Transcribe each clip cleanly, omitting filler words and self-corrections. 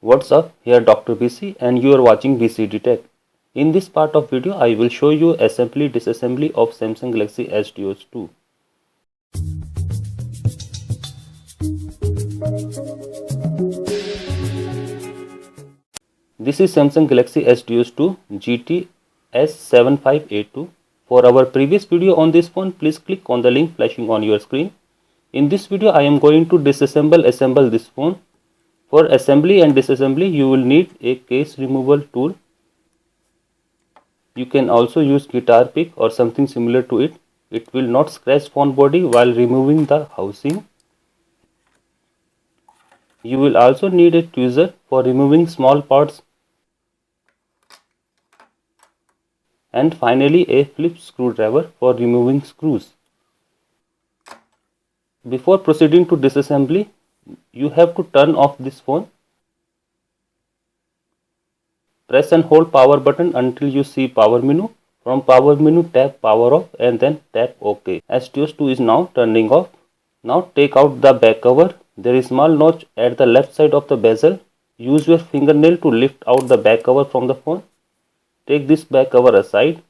What's up? Here Dr. BC and you are watching BCD Tech. In this part of video, I will show you assembly disassembly of Samsung Galaxy S-Duos 2. This is Samsung Galaxy S-Duos 2 GT S7582. For our previous video on this phone, please click on the link flashing on your screen. In this video, I am going to assemble this phone. For assembly and disassembly, you will need a case removal tool. You can also use guitar pick or something similar to it. It will not scratch phone body while removing the housing. You will also need a tweezer for removing small parts. And finally a Phillips screwdriver for removing screws. Before proceeding to disassembly, you have to turn off this phone. Press and hold power button until you see power menu. From power menu, tap power off and then tap OK. S-Duos 2 is now turning off. Now take out the back cover. There is small notch at the left side of the bezel. Use your fingernail to lift out the back cover from the phone. Take this back cover aside.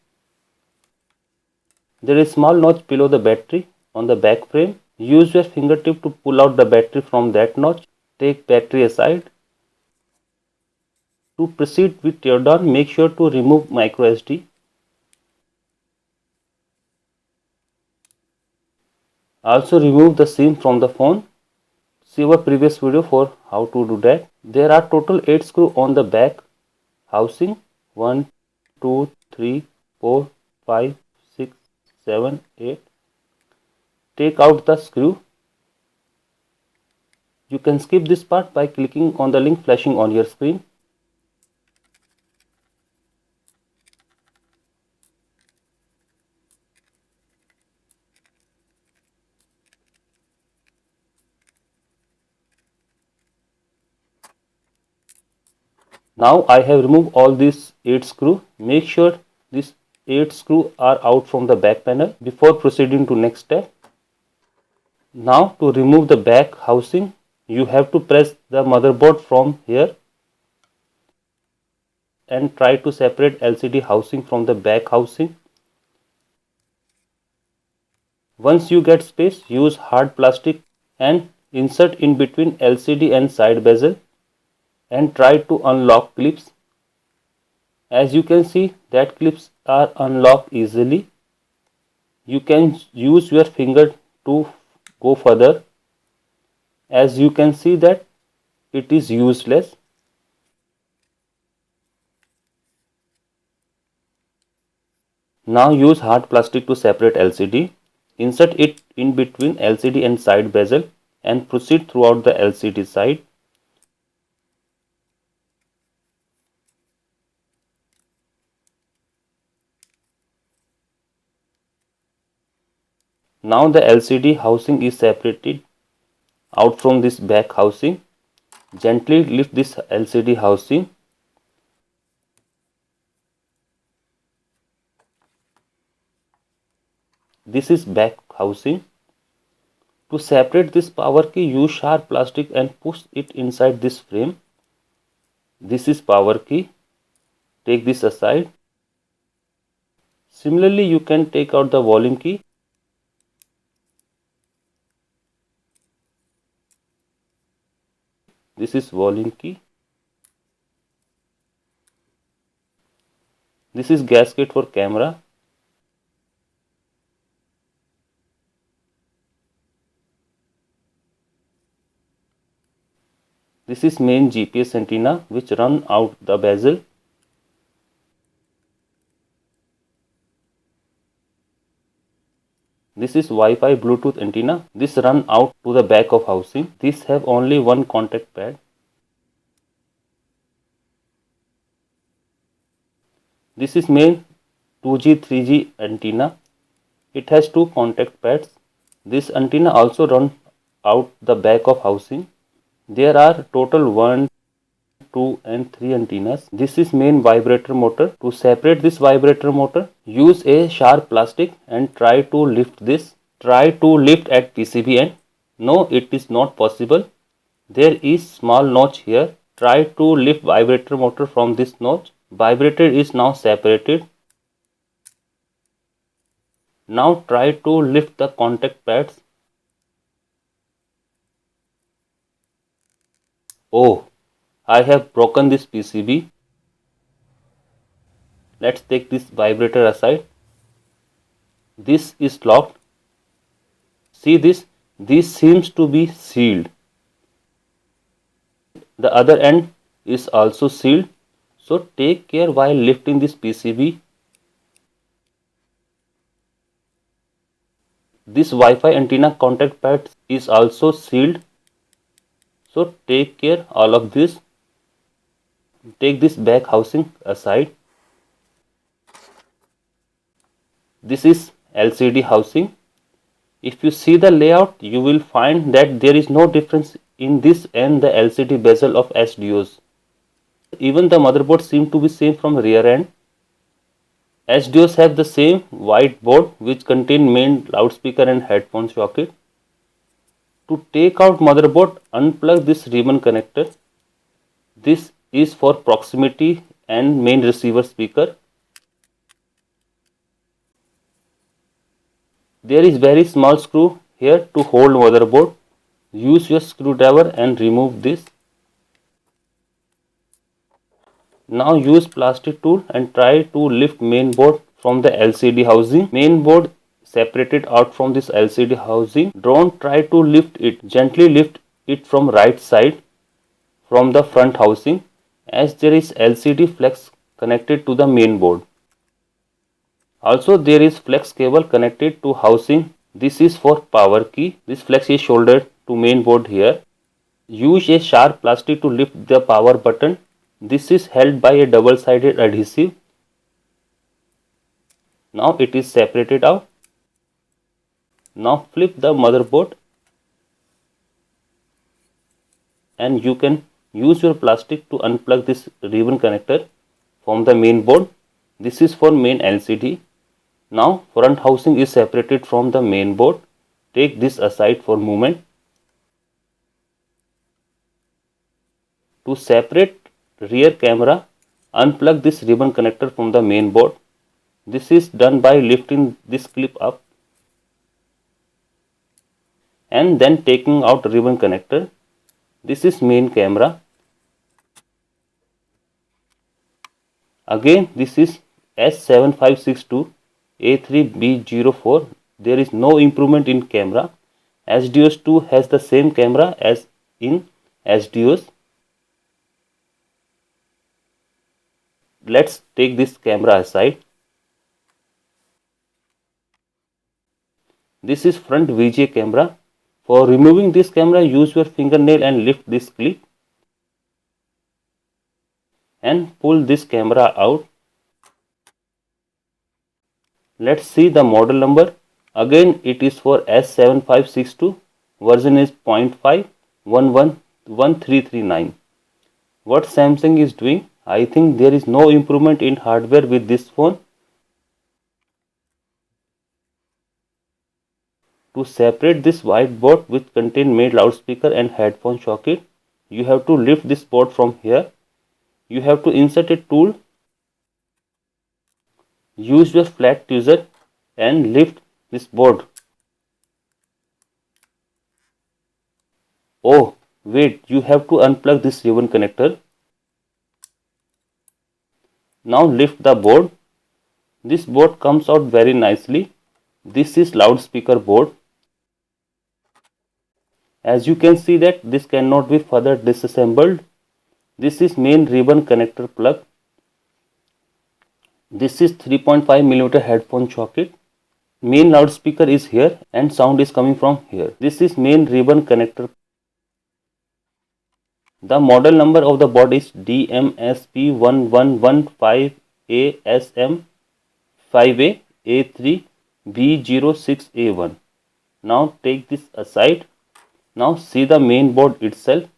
There is small notch below the battery on the back frame. Use your fingertip to pull out the battery from that notch. Take battery aside. To proceed with teardown, make sure to remove microSD. Also remove the SIM from the phone. See our previous video for how to do that. There are total 8 screws on the back housing. 1, 2, 3, 4, 5, 6, 7, 8. Take out the screw. You can skip this part by clicking on the link flashing on your screen. Now I have removed all these 8 screws. Make sure these 8 screws are out from the back panel before proceeding to next step. Now to remove the back housing, you have to press the motherboard from here and try to separate LCD housing from the back housing. Once you get space, use hard plastic and insert in between LCD and side bezel and try to unlock clips. As you can see that clips are unlocked easily. You can use your finger to go further. As you can see that it is useless. Now use hard plastic to separate LCD. Insert it in between LCD and side bezel and proceed throughout the LCD side. Now the LCD housing is separated out from this back housing. Gently lift this LCD housing. This is back housing. To separate this power key, use sharp plastic and push it inside this frame. This is power key. Take this aside. Similarly, you can take out the volume key. This is volume key. This is gasket for camera. This is main GPS antenna which run out the bezel. This is Wi-Fi Bluetooth antenna. This run out to the back of housing. These have only one contact pad. This is main 2G 3G antenna. It has two contact pads. This antenna also runs out the back of housing. There are total 1, 2 and 3 antennas. This is main vibrator motor. To separate this vibrator motor, use a sharp plastic and try to lift this. Try to lift at PCB end. No, it is not possible. There is small notch here. Try to lift vibrator motor from this notch. Vibrator is now separated. Now try to lift the contact pads. Oh, I have broken this PCB. Let's take this vibrator aside. This is locked. See this? This seems to be sealed. The other end is also sealed. So take care while lifting this PCB. This Wi-Fi antenna contact pad is also sealed. So take care all of this. Take this back housing aside. This is LCD housing. If you see the layout, you will find that there is no difference in this and the LCD bezel of SDOs. Even the motherboard seems to be same from rear end. SDOs have the same white board which contain main loudspeaker and headphone socket. To take out motherboard, unplug this ribbon connector. This is for proximity and main receiver speaker. There is very small screw here to hold motherboard. Use your screwdriver and remove this. Now use plastic tool and try to lift main board from the LCD housing. Main board separated out from this LCD housing. Don't try to lift it. Gently lift it from right side from the front housing, as there is LCD flex connected to the main board. Also there is flex cable connected to housing. This is for power key. This flex is soldered to main board here. Use a sharp plastic to lift the power button. This is held by a double-sided adhesive. Now it is separated out. Now flip the motherboard and you can use your plastic to unplug this ribbon connector from the main board. This is for main LCD. Now front housing is separated from the main board. Take this aside for movement. To separate rear camera, unplug this ribbon connector from the main board. This is done by lifting this clip up and then taking out ribbon connector. This is main camera. Again, this is S7562 A3B04. There is no improvement in camera. SDOS 2 has the same camera as in SDOS. Let's take this camera aside. This is front VGA camera. For removing this camera, use your fingernail and lift this clip and pull this camera out. Let's see the model number. Again, it is for S7562. Version is 0.5111339. What Samsung is doing? I think there is no improvement in hardware with this phone. To separate this white board which contain main loudspeaker and headphone socket, you have to lift this board from here. You have to insert a tool. Use your flat tweezer and lift this board. Oh, wait, you have to unplug this ribbon connector. Now lift the board. This board comes out very nicely. This is loudspeaker board. As you can see that this cannot be further disassembled. This is main ribbon connector plug. This is 3.5mm headphone socket. Main loudspeaker is here and sound is coming from here. This is main ribbon connector. The model number of the board is DMSP1115ASM5A A3B06A1. Now take this aside. Now see the main board itself.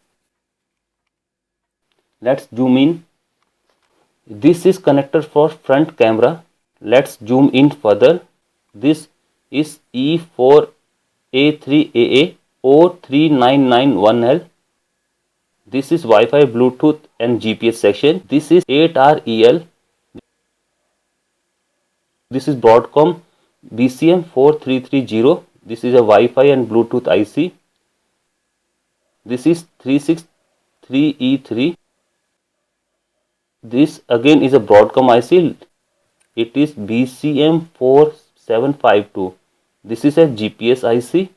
Let's zoom in. This is connector for front camera. Let's zoom in further. This is E4A3AA O3991L. This is Wi-Fi, Bluetooth and GPS section. This is 8REL. This is Broadcom BCM4330. This is a Wi-Fi and Bluetooth IC. This is 363E3. This again is a Broadcom IC. It is BCM4752. This is a GPS IC.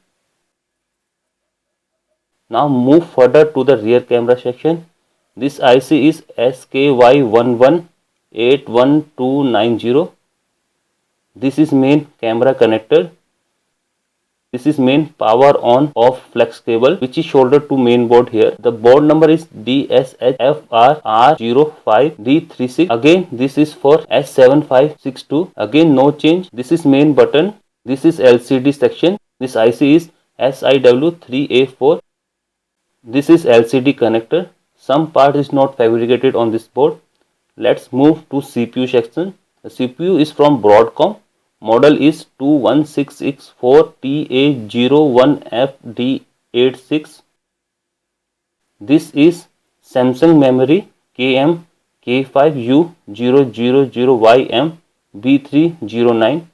Now move further to the rear camera section. This IC is SKY11811290. This is main camera connector. This is main power on off flex cable which is shouldered to main board here. The board number is DSHFRR05D36. Again this is for S7562. Again no change. This is main button. This is LCD section. This IC is SIW3A4. This is LCD connector. Some part is not fabricated on this board. Let's move to CPU section. The CPU is from Broadcom. Model is 21664TA01FD86. This is Samsung memory KMK5U000YM B309.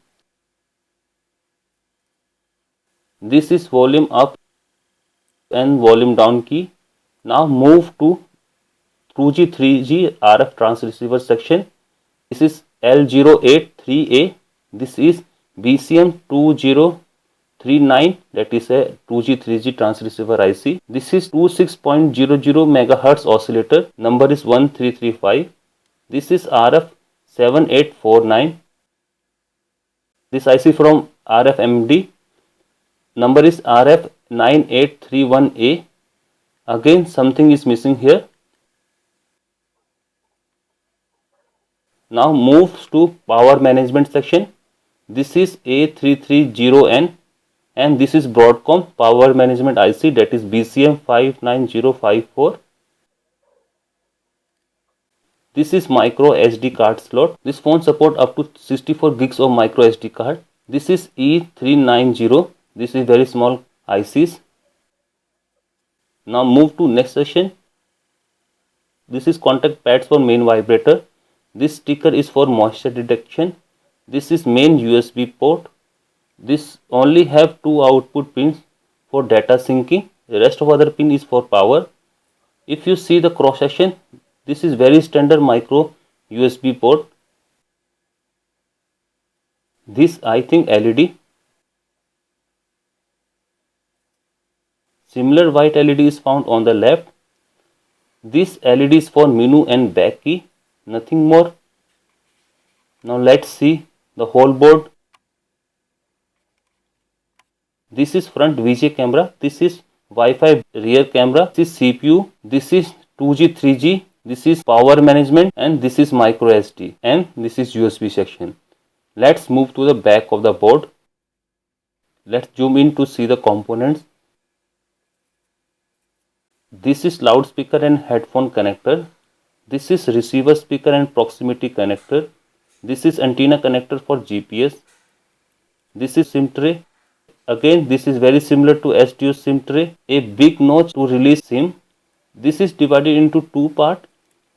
This is volume up and volume down key. Now move to 2G 3G RF transceiver section. This is L083A. This is BCM2039, that is a 2G 3G transceiver IC. This is 26.00 MHz oscillator. Number is 1335. This is RF7849. This IC from RFMD. Number is RF9831A. Again something is missing here. Now moves to power management section. This is A330N and this is Broadcom power management IC, that is BCM59054. This is micro SD card slot. This phone support up to 64 gigs of micro SD card. This is E390. This is very small ICs. Now move to next section. This is contact pads for main vibrator. This sticker is for moisture detection. This is main USB port. This only have two output pins for data syncing. The rest of other pin is for power. If you see the cross section, this is very standard micro USB port. This I think LED. Similar white LED is found on the left. This LED is for menu and back key. Nothing more. Now let's see the whole board. This is front VGA camera. This is Wi-Fi rear camera. This is CPU. This is 2G 3G. This is power management and this is micro SD and this is USB section. Let's move to the back of the board. Let's zoom in to see the components. This is loudspeaker and headphone connector. This is receiver speaker and proximity connector. This is antenna connector for GPS. This is SIM tray. Again this is very similar to STO SIM tray. A big notch to release SIM. This is divided into two parts.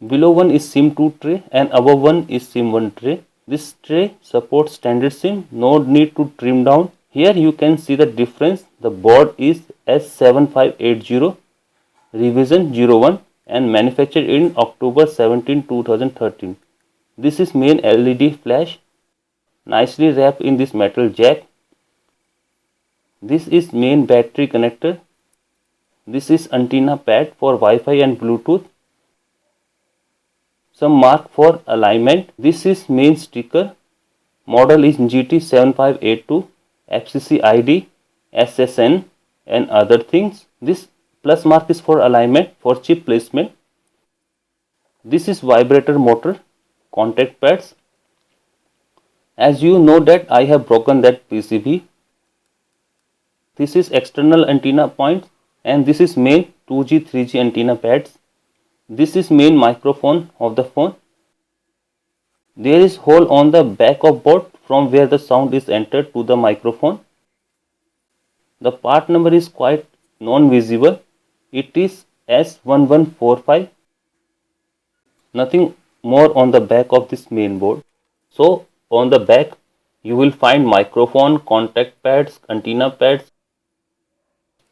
Below one is SIM 2 tray and above one is SIM 1 tray. This tray supports standard SIM. No need to trim down. Here you can see the difference. The board is S7580 revision 01 and manufactured in October 17, 2013. This is main LED flash, nicely wrapped in this metal jack. This is main battery connector. This is antenna pad for Wi-Fi and Bluetooth. Some mark for alignment. This is main sticker. Model is GT7582, FCC ID, SSN and other things. This plus mark is for alignment for chip placement. This is vibrator motor, contact pads. As you know that I have broken that PCB. This is external antenna points and this is main 2G 3G antenna pads. This is main microphone of the phone. There is hole on the back of board from where the sound is entered to the microphone. The part number is quite non-visible. It is S1145. Nothing more on the back of this main board. So on the back you will find microphone, contact pads, antenna pads,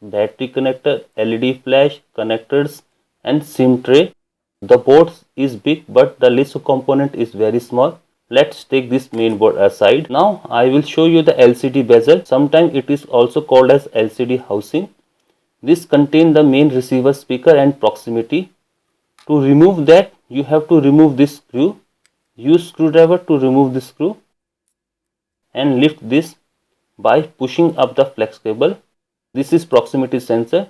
battery connector, LED flash, connectors and SIM tray. The board is big but the LISO component is very small. Let's take this main board aside. Now I will show you the LCD bezel. Sometimes it is also called as LCD housing. This contains the main receiver speaker and proximity. To remove that, you have to remove this screw. Use screwdriver to remove the screw and lift this by pushing up the flex cable. This is proximity sensor.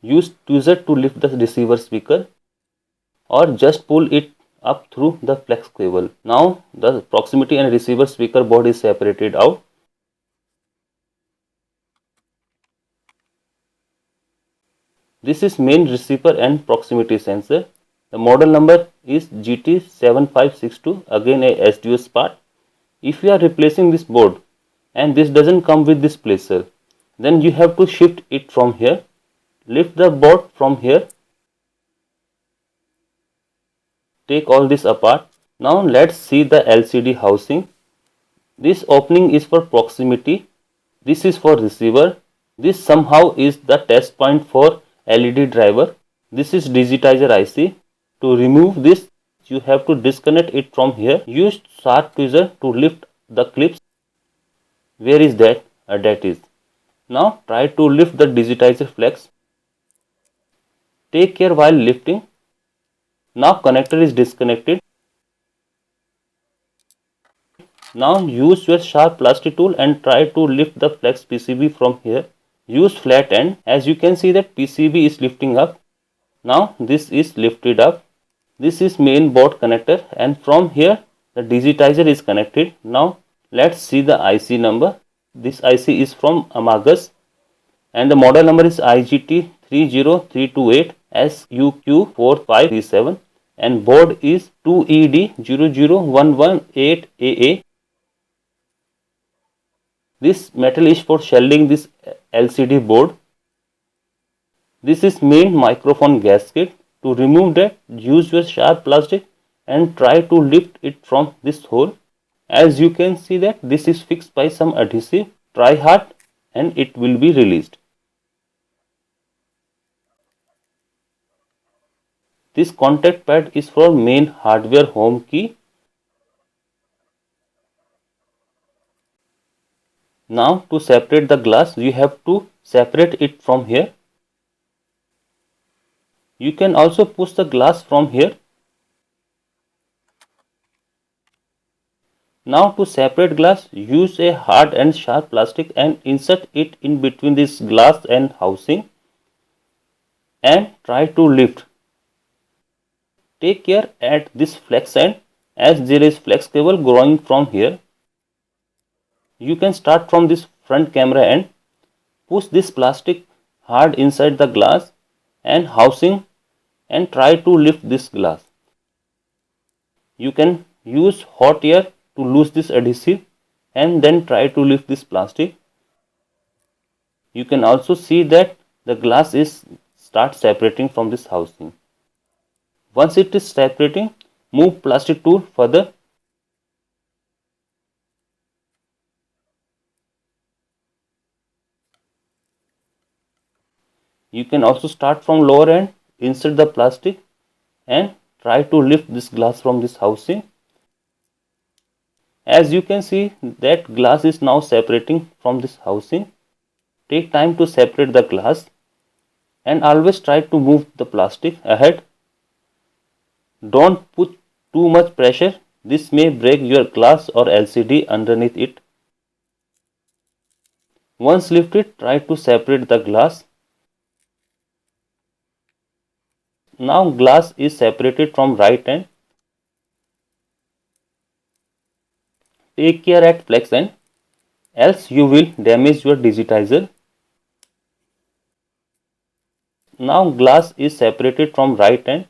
Use tweezer to lift the receiver speaker or just pull it up through the flex cable. Now the proximity and receiver speaker board is separated out. This is main receiver and proximity sensor. The model number is GT7562, again a SDOS part. If you are replacing this board and this doesn't come with this placer, then you have to shift it from here. Lift the board from here. Take all this apart. Now let's see the LCD housing. This opening is for proximity. This is for receiver. This somehow is the test point for LED driver. This is digitizer IC. To remove this, you have to disconnect it from here. Use sharp tweezer to lift the clips. Where is that? That is. Now try to lift the digitizer flex. Take care while lifting. Now connector is disconnected. Now use your sharp plastic tool and try to lift the flex PCB from here. Use flat end. As you can see that PCB is lifting up. Now this is lifted up. This is main board connector and from here the digitizer is connected. Now let's see the IC number. This IC is from Amagus and the model number is IGT30328 SUQ4537 and board is 2ED00118AA. This metal is for shielding this LCD board. This is main microphone gasket. To remove that, use your sharp plastic and try to lift it from this hole. As you can see that this is fixed by some adhesive. Try hard and it will be released. This contact pad is for main hardware home key. Now to separate the glass, you have to separate it from here. You can also push the glass from here. Now to separate glass, use a hard and sharp plastic and insert it in between this glass and housing and try to lift. Take care at this flex end as there is flex cable growing from here. You can start from this front camera end. Push this plastic hard inside the glass and housing and try to lift this glass. You can use hot air to lose this adhesive and then try to lift this plastic. You can also see that the glass is start separating from this housing. Once it is separating, move plastic tool further. You can also start from lower end, insert the plastic and try to lift this glass from this housing. As you can see that glass is now separating from this housing. Take time to separate the glass and always try to move the plastic ahead. Don't put too much pressure. This may break your glass or LCD underneath it. Once lifted, try to separate the glass. Now glass is separated from right end. Take care at flex end, else you will damage your digitizer. Now glass is separated from right end.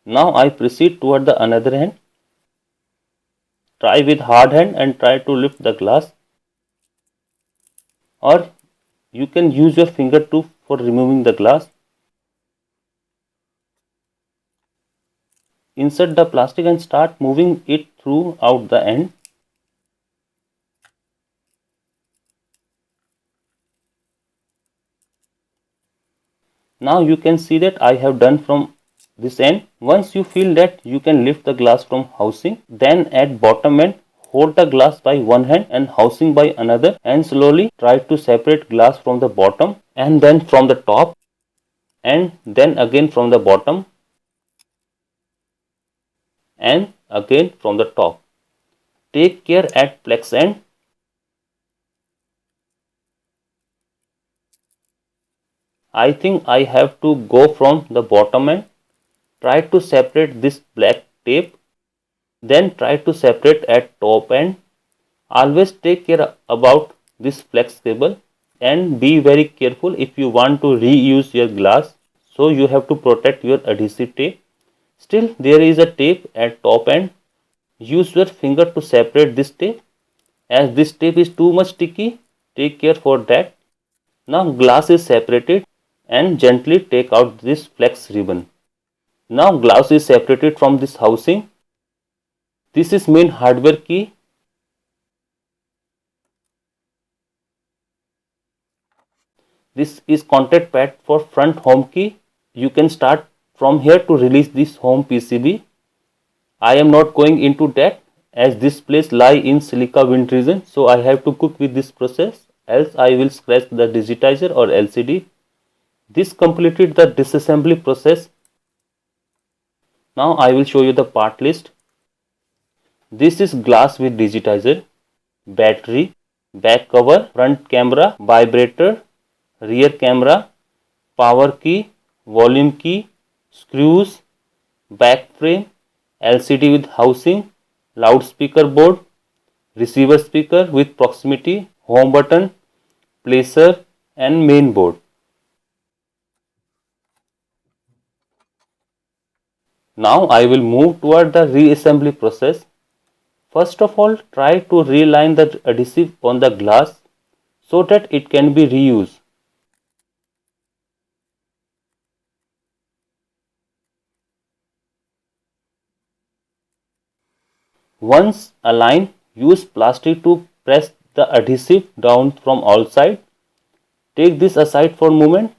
Now I proceed toward the another hand. Try with hard hand and try to lift the glass, or you can use your finger to for removing the glass. Insert the plastic and start moving it throughout the end. Now you can see that I have done from this end. Once you feel that you can lift the glass from housing, then at bottom end hold the glass by one hand and housing by another and slowly try to separate glass from the bottom and then from the top and then again from the bottom and again from the top. Take care at flex end. I think I have to go from the bottom end. Try to separate this black tape. Then try to separate at top end. Always take care about this flex cable and be very careful if you want to reuse your glass. So you have to protect your adhesive tape. Still there is a tape at top end. Use your finger to separate this tape. As this tape is too much sticky, take care for that. Now glass is separated and gently take out this flex ribbon. Now glass is separated from this housing. This is main hardware key. This is contact pad for front home key. You can start from here to release this home PCB. I am not going into that as this place lie in silica wind region, so I have to cook with this process, else I will scratch the digitizer or LCD. This completed the disassembly process. Now I will show you the part list. This is glass with digitizer, battery, back cover, front camera, vibrator, rear camera, power key, volume key, screws, back frame, LCD with housing, loudspeaker board, receiver speaker with proximity, home button, placer and main board. Now I will move toward the reassembly process. First of all, try to realign the adhesive on the glass so that it can be reused. Once aligned, use plastic to press the adhesive down from all sides. Take this aside for a moment.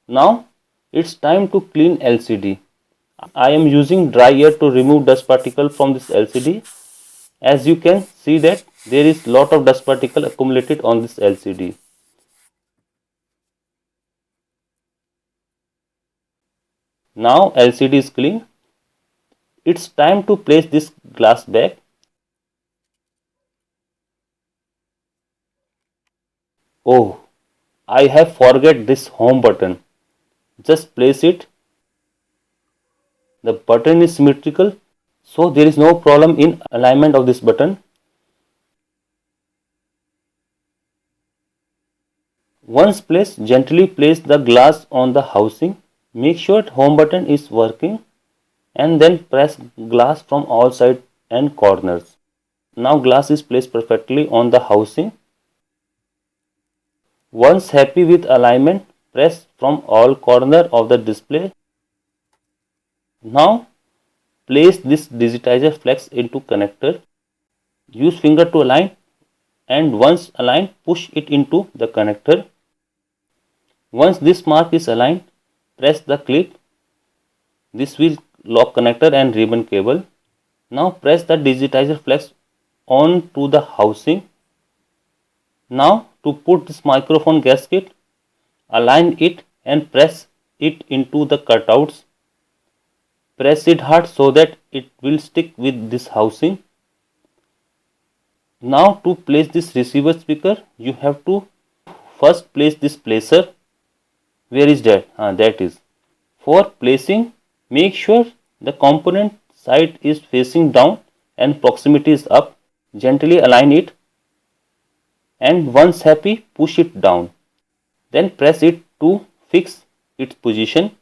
Now it's time to clean LCD. I am using dry air to remove dust particle from this LCD. As you can see that there is lot of dust particle accumulated on this LCD. Now LCD is clean. It's time to place this glass back. Oh, I have forget this home button. Just place it. The button is symmetrical, so there is no problem in alignment of this button. Once placed, gently place the glass on the housing. Make sure home button is working and then press glass from all sides and corners. Now glass is placed perfectly on the housing. Once happy with alignment, press from all corner of the display. Now place this digitizer flex into connector. Use finger to align and once aligned, push it into the connector. Once this mark is aligned, press the clip. This will lock connector and ribbon cable. Now press the digitizer flex on to the housing. Now to put this microphone gasket, align it and press it into the cutouts. Press it hard so that it will stick with this housing. Now to place this receiver speaker, you have to first place this placer. Where is that? That is. For placing, make sure the component side is facing down and proximity is up. Gently align it and once happy, push it down. Then press it to fix its position.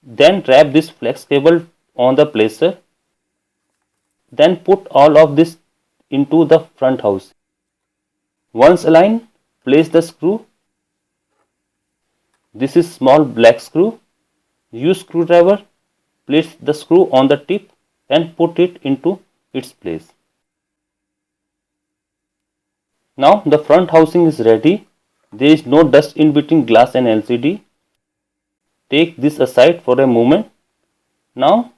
Then wrap this flex cable on the placer. Then put all of this into the front house. Once aligned, place the screw. This is small black screw. Use screwdriver, place the screw on the tip and put it into its place. Now the front housing is ready. There is no dust in between glass and LCD. Take this aside for a moment. Now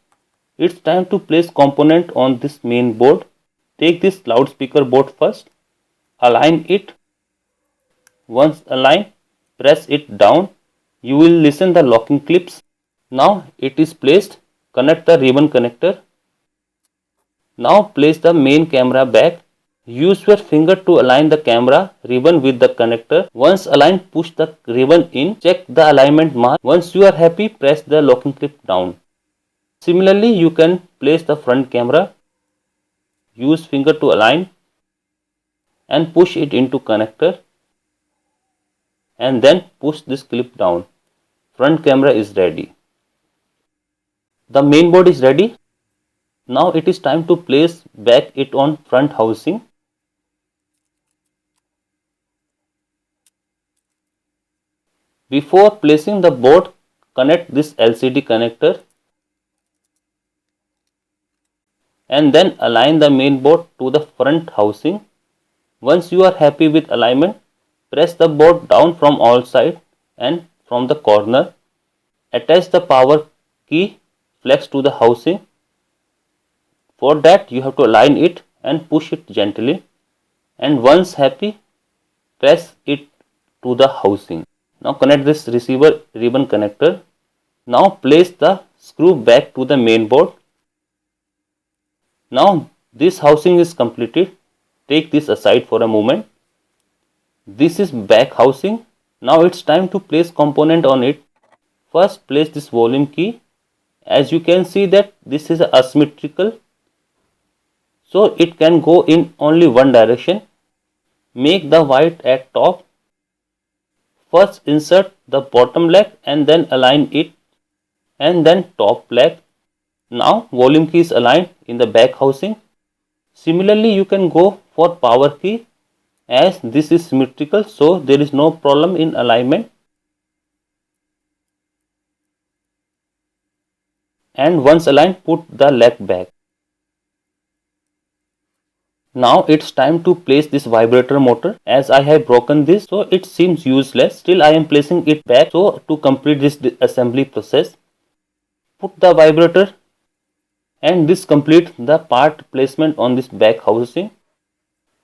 it's time to place component on this main board. Take this loudspeaker board first. Align it. Once aligned, press it down. You will listen the locking clips. Now it is placed. Connect the ribbon connector. Now place the main camera back. Use your finger to align the camera ribbon with the connector. Once aligned, push the ribbon in. Check the alignment mark. Once you are happy, press the locking clip down. Similarly, you can place the front camera. Use finger to align and push it into connector. And then push this clip down. Front camera is ready. The main board is ready. Now it is time to place back it on front housing. Before placing the board, connect this LCD connector and then align the main board to the front housing. Once you are happy with alignment, press the board down from all sides and from the corner. Attach the power key flex to the housing. For that you have to align it and push it gently, and once happy, press it to the housing. Now connect this receiver ribbon connector. Now place the screw back to the main board. Now this housing is completed. Take this aside for a moment. This is back housing. Now it's time to place component on it. First place this volume key. As you can see that this is asymmetrical, so it can go in only one direction. Make the white at top. First insert the bottom leg and then align it, and then top leg. Now volume key is aligned in the back housing. Similarly, you can go for power key, as this is symmetrical, so there is no problem in alignment. And once aligned, put the leg back. Now it's time to place this vibrator motor. As I have broken this, so it seems useless. Still I am placing it back, so to complete this assembly process. Put the vibrator, and this completes the part placement on this back housing.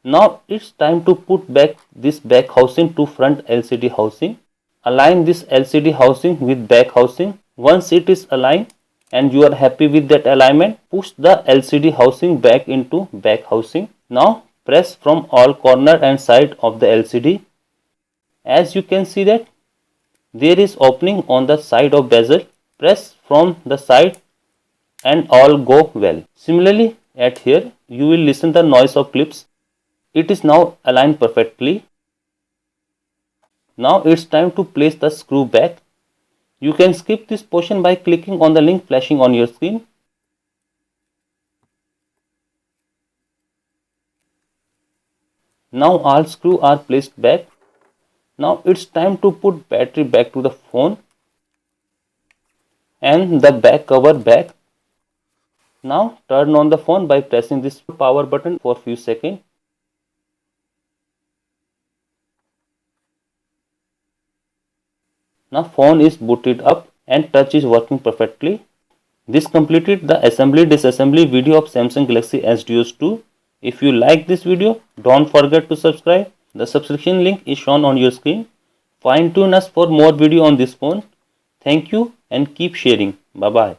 Now it's time to put back this back housing to front LCD housing. Align this LCD housing with back housing. Once it is aligned and you are happy with that alignment, push the LCD housing back into back housing. Now press from all corner and side of the LCD. As you can see that there is opening on the side of bezel. Press from the side and all go well. Similarly at here you will listen the noise of clips. It is now aligned perfectly. Now it's time to place the screw back. You can skip this portion by clicking on the link flashing on your screen. Now all screws are placed back. Now it's time to put battery back to the phone and the back cover back. Now turn on the phone by pressing this power button for few seconds. Now phone is booted up and touch is working perfectly. This completed the assembly disassembly video of Samsung Galaxy S Duos 2. If you like this video, don't forget to subscribe. The subscription link is shown on your screen. Fine tune us for more video on this phone. Thank you and keep sharing. Bye bye.